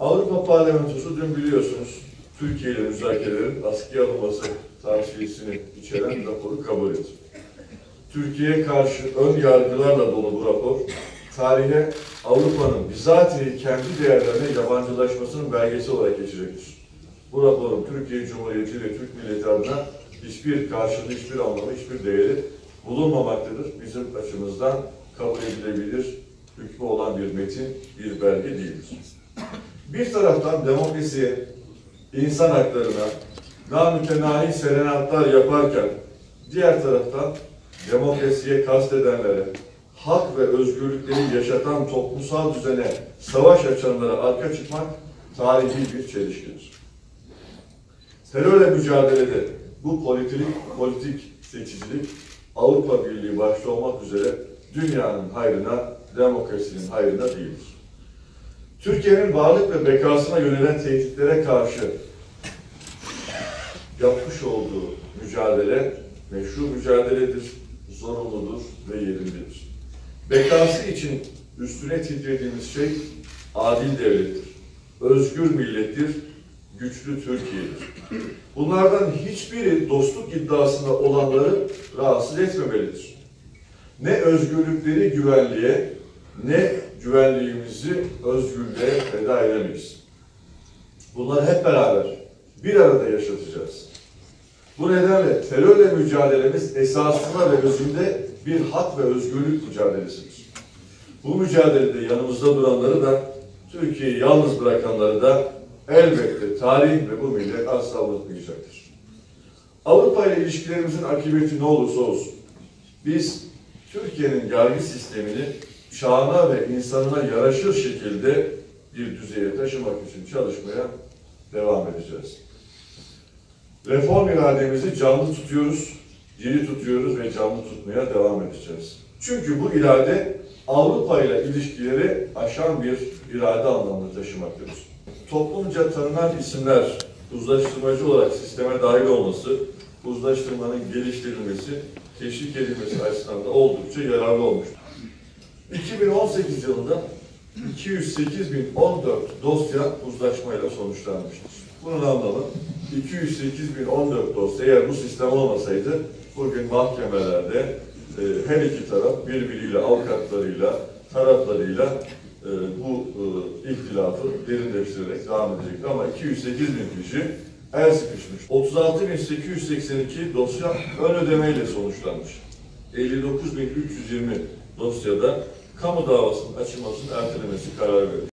Avrupa Parlamentosu dün biliyorsunuz Türkiye ile müzakerelerin askıya alınması tavsiyesini içeren raporu kabul etti. Türkiye'ye karşı ön yargılarla dolu bu rapor, tarihe Avrupa'nın bizatihi kendi değerlerine yabancılaşmasının belgesi olarak geçecektir. Bu raporun Türkiye Cumhuriyeti ve Türk milleti adına hiçbir karşılığı, hiçbir anlamı, hiçbir değeri bulunmamaktadır. Bizim açımızdan kabul edilebilir hükmü olan bir metin, bir belge değildir. Bir taraftan demokrasiye, insan haklarına namütenahi serenatlar yaparken, diğer taraftan demokrasiye kastedenlere, hak ve özgürlükleri yaşatan toplumsal düzene savaş açanlara arka çıkmak tarihi bir çelişkidir. Terörle mücadelede bu politik seçicilik Avrupa Birliği başta olmak üzere dünyanın hayrına, demokrasinin hayrına değildir. Türkiye'nin varlık ve bekasına yönelen tehditlere karşı yapmış olduğu mücadele meşru mücadeledir, zorunludur ve yerindedir. Bekası için üstüne titrediğimiz şey adil devlettir, özgür millettir, güçlü Türkiye'dir. Bunlardan hiçbiri dostluk iddiasında olanları rahatsız etmemelidir. Ne özgürlükleri güvenliğe, ne güvenliğimizi özgürlüğe feda edemeyiz. Bunları hep beraber bir arada yaşatacağız. Bu nedenle terörle mücadelemiz esasında ve özünde bir hak ve özgürlük mücadelesidir. Bu mücadelede yanımızda duranları da, Türkiye'yi yalnız bırakanları da elbette tarih ve bu millet asla unutmayacaktır. Avrupa ile ilişkilerimizin akıbeti ne olursa olsun, biz Türkiye'nin yargı sistemini çağına ve insanına yaraşır şekilde bir düzeye taşımak için çalışmaya devam edeceğiz. Reform irademizi canlı tutuyoruz, diri tutuyoruz ve canlı tutmaya devam edeceğiz. Çünkü bu irade Avrupa ile ilişkileri aşan bir irade anlamını taşımaktadır. Toplumca tanınan isimler uzlaştırmacı olarak sisteme dahil olması, uzlaştırmanın geliştirilmesi, teşvik edilmesi açısından da oldukça yararlı olmuştur. 2018 yılında 208.014 dosya uzlaşmayla sonuçlanmıştır. Bunun anlamı 208.014 dosya eğer bu sistem olmasaydı bugün mahkemelerde her iki taraf birbiriyle, avukatlarıyla, taraflarıyla bu ihtilafı derinleştirerek devam edecekti. Ama 208.000 kişi el sıkışmış. 36.882 dosya ön ödemeyle sonuçlanmış. 59.320 dosyada kamu davasının açılmasının ertelemesi kararı verildi.